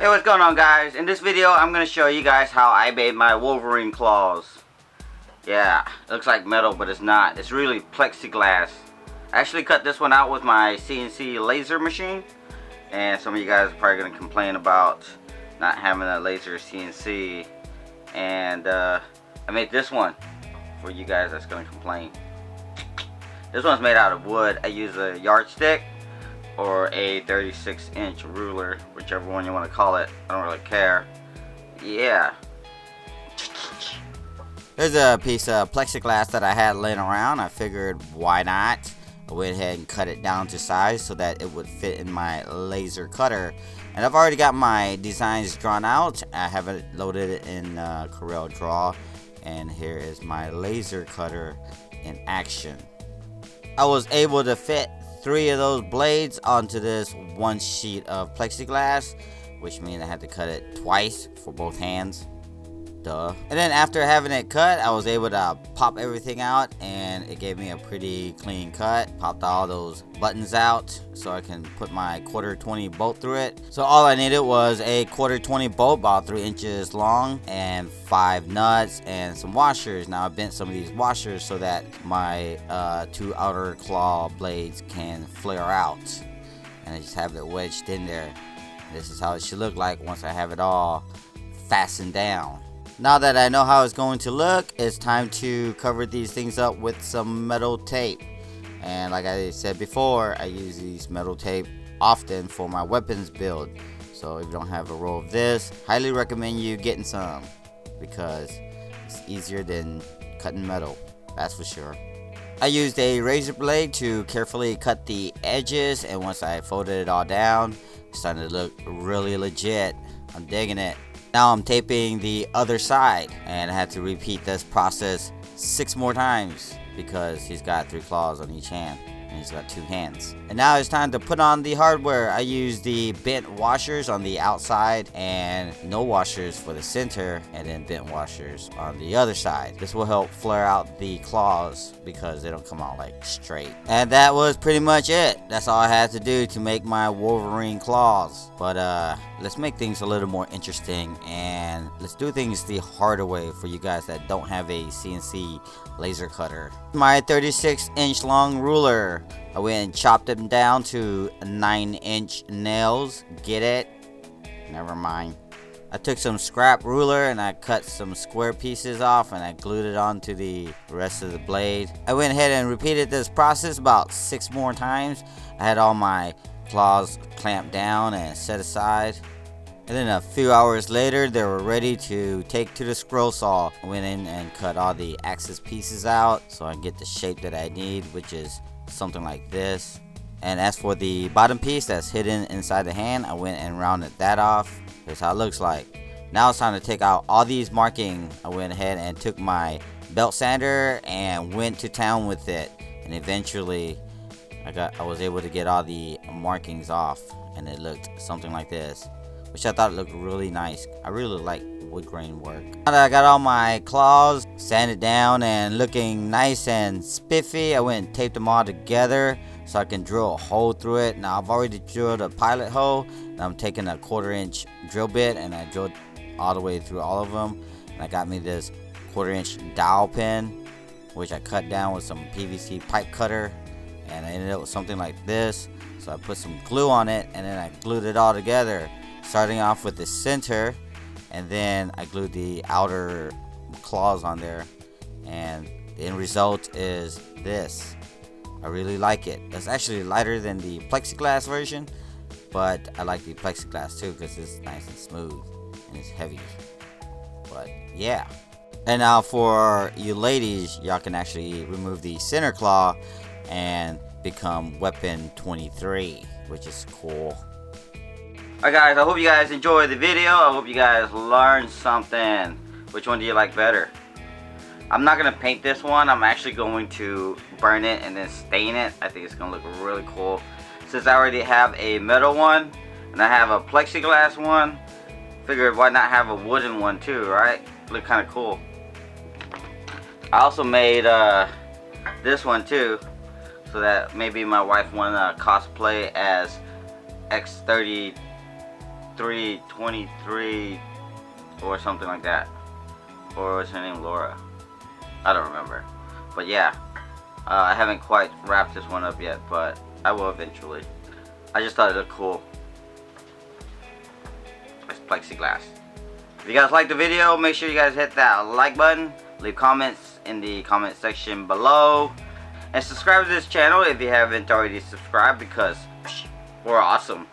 Hey, what's going on, guys? In this video I'm going to show you guys how I made my Wolverine Claws. Yeah, it looks like metal, but it's not. It's really plexiglass. I actually cut this one out with my CNC laser machine, and some of you guys are probably going to complain about not having a laser CNC, and I made this one for you guys that's going to complain. This one's made out of wood. I use a yardstick or a 36-inch ruler, whichever one you want to call it. I don't really care. Yeah. There's a piece of plexiglass that I had laying around. I figured, why not? I went ahead and cut it down to size so that it would fit in my laser cutter. And I've already got my designs drawn out. I have it loaded in Corel Draw. And here is my laser cutter in action. I was able to fit 3 of those blades onto this one sheet of plexiglass, which means I had to cut it twice for both hands. Duh. And then after having it cut, I was able to pop everything out, and it gave me a pretty clean cut. Popped all those buttons out so I can put my 1/4 bolt through it. So all I needed was a 1/4 bolt about 3 inches long and 5 nuts and some washers. Now I bent some of these washers so that my 2 outer claw blades can flare out, and I just have it wedged in there. This is how it should look like once I have it all fastened down. Now that I know how it's going to look, it's time to cover these things up with some metal tape. And like I said before, I use these metal tape often for my weapons build. So if you don't have a roll of this, highly recommend you getting some, because it's easier than cutting metal, that's for sure. I used a razor blade to carefully cut the edges, and once I folded it all down, it's starting to look really legit. I'm digging it. Now I'm taping the other side, and I had to repeat this process 6 more times because he's got 3 claws on each hand and he's got 2 hands. And now it's time to put on the hardware. I used the bent washers on the outside and no washers for the center, and then bent washers on the other side. This will help flare out the claws because they don't come out like straight. And that was pretty much it. That's all I had to do to make my Wolverine Claws. But let's make things a little more interesting, and let's do things the harder way for you guys that don't have a CNC laser cutter. My 36-inch long ruler, I went and chopped them down to 9-inch nails. Get it? Never mind. I took some scrap ruler and I cut some square pieces off, and I glued it onto the rest of the blade. I went ahead and repeated this process about 6 more times. I had all my claws clamped down and set aside. And then a few hours later, they were ready to take to the scroll saw. I went in and cut all the axis pieces out so I can get the shape that I need, which is something like this. And as for the bottom piece that's hidden inside the hand, I went and rounded that off. Here's how it looks like. Now it's time to take out all these markings. I went ahead and took my belt sander and went to town with it, and eventually I was able to get all the markings off, and it looked something like this, which I thought looked really nice. I really like wood grain work. Now that I got all my claws sanded down and looking nice and spiffy, I went and taped them all together so I can drill a hole through it. Now I've already drilled a pilot hole, and I'm taking a 1/4-inch drill bit and I drilled all the way through all of them. And I got me this 1/4-inch dowel pin, which I cut down with some PVC pipe cutter, and I ended up with something like this. So I put some glue on it, and then I glued it all together, starting off with the center, and then I glued the outer claws on there, and the end result is this. I really like it. It's actually lighter than the plexiglass version, but I like the plexiglass too because it's nice and smooth and it's heavy. But yeah. And now for you ladies, y'all can actually remove the center claw and become weapon 23, which is cool. Alright, guys, I hope you guys enjoyed the video. I hope you guys learned something. Which one do you like better? I'm not going to paint this one. I'm actually going to burn it and then stain it. I think it's going to look really cool. Since I already have a metal one and I have a plexiglass one, figured why not have a wooden one too, right? Look kind of cool. I also made this one too, so that maybe my wife wanna cosplay as X30 2323 or something like that. Or was her name Laura? I don't remember. But yeah, I haven't quite wrapped this one up yet, but I will eventually. I just thought it looked cool. It's plexiglass. If you guys liked the video, make sure you guys hit that like button. Leave comments in the comment section below. And subscribe to this channel if you haven't already subscribed, because we're awesome.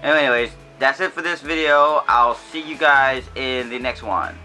Anyways, that's it for this video. I'll see you guys in the next one.